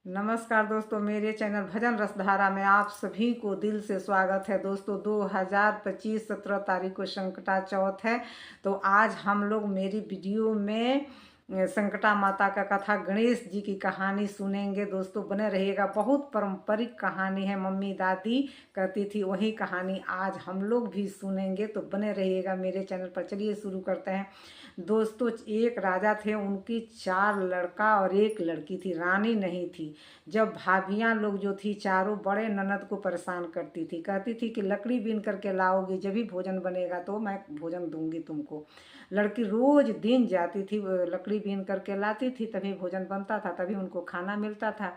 नमस्कार दोस्तों, मेरे चैनल भजन रसधारा में आप सभी को दिल से स्वागत है। दोस्तों 2025 17 तारीख को संकटा चौथ है। तो आज हम लोग मेरी वीडियो में संकटा माता का कथा गणेश जी की कहानी सुनेंगे। दोस्तों बने रहिएगा। बहुत पारंपरिक कहानी है, मम्मी दादी कहती थी वही कहानी आज हम लोग भी सुनेंगे। तो बने रहिएगा मेरे चैनल पर। चलिए शुरू करते हैं। दोस्तों एक राजा थे, उनकी 4 लड़का और 1 लड़की थी, रानी नहीं थी। जब भाभियाँ लोग जो थी चारों बड़े ननद को परेशान करती थी, कहती थी कि लकड़ी बीन करके लाओगी जब भी भोजन बनेगा तो मैं भोजन दूंगी तुमको। लड़की रोज दिन जाती थी, लकड़ी बीन करके लाती थी, तभी भोजन बनता था, तभी उनको खाना मिलता था।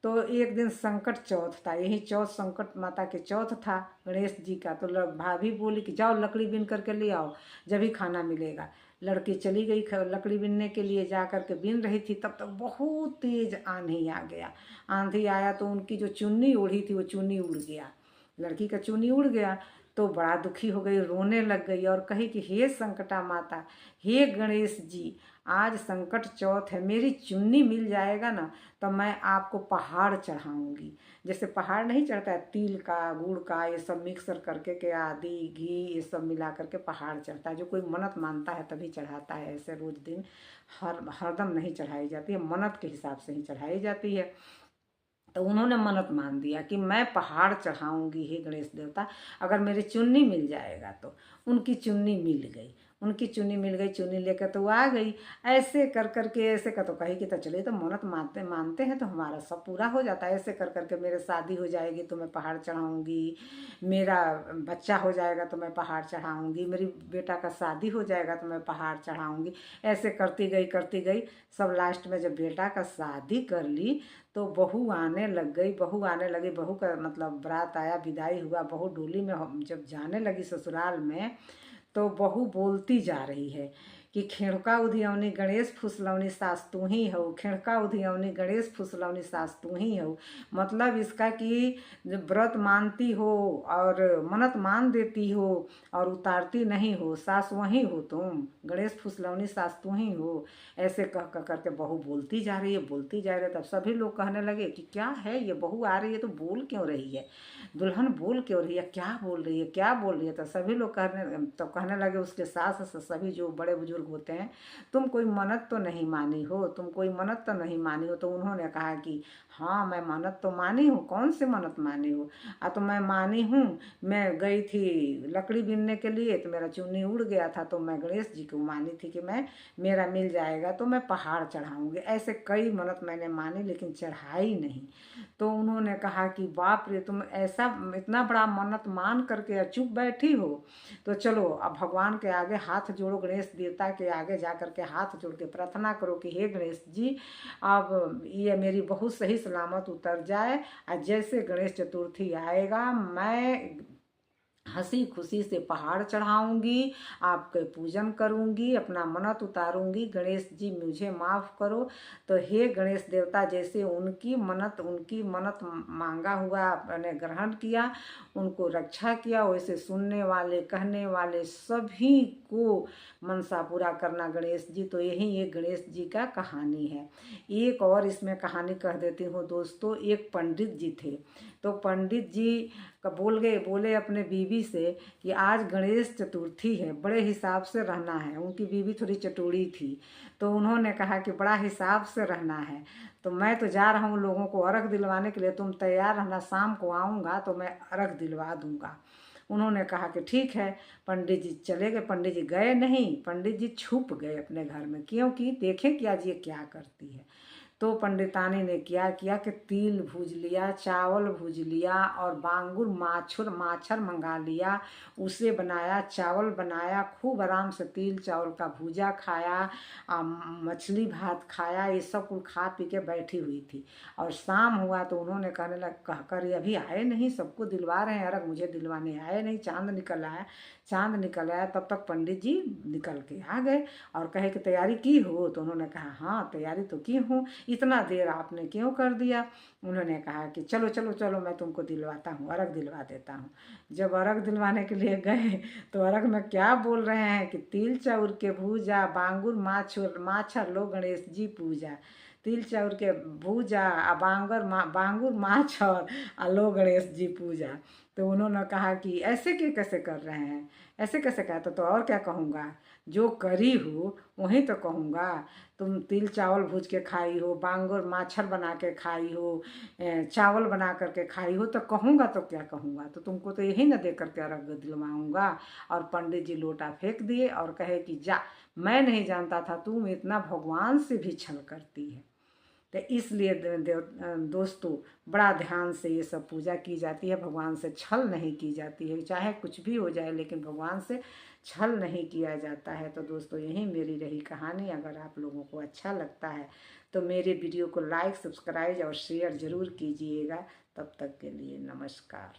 तो एक दिन संकट चौथ था, यही चौथ संकट माता के चौथ था गणेश जी का। तो भाभी बोली कि जाओ लकड़ी बीन करके ले आओ जब ही खाना मिलेगा। लड़की चली गई लकड़ी बीनने के लिए, जा कर के बीन रही थी, तब तक बहुत तेज आंधी आ गया। आंधी आया तो उनकी जो चुन्नी ओढ़ी थी वो चुन्नी उड़ गया, लड़की का चुन्नी उड़ गया। तो बड़ा दुखी हो गई, रोने लग गई और कही कि हे संकटा माता, हे गणेश जी, आज संकट चौथ है, मेरी चुन्नी मिल जाएगा ना तो मैं आपको पहाड़ चढ़ाऊंगी। जैसे पहाड़ नहीं चढ़ता है, तिल का गुड़ का ये सब मिक्सर करके के आदि घी ये सब मिला करके पहाड़ चढ़ता है। जो कोई मन्नत मानता है तभी चढ़ाता है, ऐसे रोज दिन हरदम नहीं चढ़ाई जाती है, मन्नत के हिसाब से ही चढ़ाई जाती है। तो उन्होंने मन्नत मान दिया कि मैं पहाड़ चढ़ाऊंगी हे गणेश देवता, अगर मेरी चुन्नी मिल जाएगा तो। उनकी चुन्नी मिल गई, उनकी चुन्नी मिल गई, चुन्नी लेकर तो आ गई। ऐसे कर करके ऐसे कर तो कही कि तो चलिए तो मन्नत मानते मानते हैं तो हमारा सब पूरा हो जाता है। ऐसे कर करके मेरे शादी हो जाएगी तो मैं पहाड़ चढ़ाऊंगी, मेरा बच्चा हो जाएगा तो मैं पहाड़ चढ़ाऊंगी, मेरी बेटा का शादी हो जाएगा तो मैं पहाड़ चढ़ाऊंगी। ऐसे करती गई। सब लास्ट में जब बेटा का शादी कर ली तो बहू आने लग गई, बहू आने लगी। बहू का मतलब बारात आया, विदाई हुआ, बहू डोली में जब जाने लगी ससुराल में तो बहू बोलती जा रही है कि खेड़का उधियौनी गणेश फुसलौनी सास तू ही हो, खेड़का उधियौनी गणेश फुसलौनी सास तू ही हो। मतलब इसका कि व्रत मानती हो और मन्नत मान देती हो और उतारती नहीं हो, सास वही हो तुम, गणेश फुसलौनी सास तू ही हो। ऐसे कह करके बहू बोलती जा रही है, बोलती जा रही है। तब सभी लोग कहने लगे कि क्या है ये, बहू आ रही है तो बोल क्यों रही है, दुल्हन बोल क्यों रही है, क्या बोल रही है, क्या बोल रही है। तो सभी लोग कहने लगे उसके सास सभी जो बड़े बुजुर्ग होते हैं, तुम कोई मन्नत तो नहीं मानी हो, तुम कोई मन्नत तो नहीं मानी हो। तो उन्होंने कहा कि हाँ मैं मन्नत तो मानी हूँ। कौन सी मन्नत मानी हो? तो मैं मानी हूँ, मैं गई थी लकड़ी बीनने के लिए तो मेरा चुन्नी उड़ गया था, तो मैं गणेश जी को मानी थी कि मैं मेरा मिल जाएगा तो मैं पहाड़ चढ़ाऊंगी। ऐसे कई मन्नत मैंने मानी लेकिन चढ़ाई नहीं। तो उन्होंने कहा कि बाप रे, तुम ऐसा इतना बड़ा मन्नत मान करके चुप बैठी हो। तो चलो अब भगवान के आगे हाथ जोड़ो, गणेश देवता के आगे जा करके हाथ जोड़ के प्रार्थना करो कि हे गणेश जी, अब ये मेरी बहुत सही सलामत उतर जाए। और जैसे गणेश चतुर्थी आएगा मैं हंसी खुशी से पहाड़ चढ़ाऊंगी, आपके पूजन करूंगी, अपना मन्नत उतारूंगी, गणेश जी मुझे माफ़ करो। तो हे गणेश देवता, जैसे उनकी मन्नत मांगा हुआ मैंने ग्रहण किया, उनको रक्षा किया, वैसे सुनने वाले कहने वाले सभी को मनसा पूरा करना गणेश जी। तो यही ये गणेश जी का कहानी है। एक और इसमें कहानी कह देती हूँ दोस्तों। एक पंडित जी थे, तो पंडित जी का बोले अपने बीवी से कि आज गणेश चतुर्थी है, बड़े हिसाब से रहना है। उनकी बीवी थोड़ी चटोरी थी, तो उन्होंने कहा कि बड़ा हिसाब से रहना है, तो मैं तो जा रहा हूँ लोगों को अर्घ दिलवाने के लिए, तुम तैयार रहना, शाम को आऊँगा तो मैं अर्घ दिलवा दूँगा। उन्होंने कहा कि ठीक है। पंडित जी चले गए। पंडित जी गए नहीं, पंडित जी छुप गए अपने घर में, क्योंकि देखें कि आज ये क्या करती है। तो पंडितानी ने क्या किया कि तिल भूज लिया, चावल भूज लिया और बांगुर माछर मंगा लिया, उसे बनाया, चावल बनाया, खूब आराम से तिल चावल का भूजा खाया, मछली भात खाया, ये सब कुछ खा पी के बैठी हुई थी। और शाम हुआ तो उन्होंने कहने लग कह कर अभी आए नहीं, सबको दिलवा रहे हैं अर्घ, मुझे दिलवाने आए नहीं। चांद निकल आया, चांद निकल आया, तब तक पंडित जी निकल के आ गए और कहे कि तैयारी की हो? तो उन्होंने कहा हाँ तैयारी तो की हूँ, इतना देर आपने क्यों कर दिया? उन्होंने कहा कि चलो चलो चलो मैं तुमको दिलवाता हूँ, अर्घ दिलवा देता हूँ। जब अर्घ दिलवाने के लिए गए तो अर्घ में क्या बोल रहे हैं कि तिल चाउर के भूजा, बांगुर माछर लो गणेश जी पूजा। तिल चाउर के भूजा आ बांगुर माछ और लो गणेश जी पूजा। तो उन्होंने कहा कि ऐसे के कैसे कर रहे हैं, ऐसे कैसे कहा। तो और क्या कहूँगा, जो करी हो वही तो कहूँगा। तुम तिल चावल भूज के खाई हो, बांगुर माछर बना के खाई हो, चावल बना करके खाई हो, तो कहूँगा तो क्या कहूँगा। तो तुमको तो यही ना दे करके अर्घ दिलवाऊँगा। और पंडित जी लोटा फेंक दिए और कहे कि जा, मैं नहीं जानता था तुम इतना भगवान से भी छल करती है। तो इसलिए दोस्तों बड़ा ध्यान से ये सब पूजा की जाती है, भगवान से छल नहीं की जाती है। चाहे कुछ भी हो जाए लेकिन भगवान से छल नहीं किया जाता है। तो दोस्तों यही मेरी रही कहानी। अगर आप लोगों को अच्छा लगता है तो मेरे वीडियो को लाइक, सब्सक्राइब और शेयर ज़रूर कीजिएगा। तब तक के लिए नमस्कार।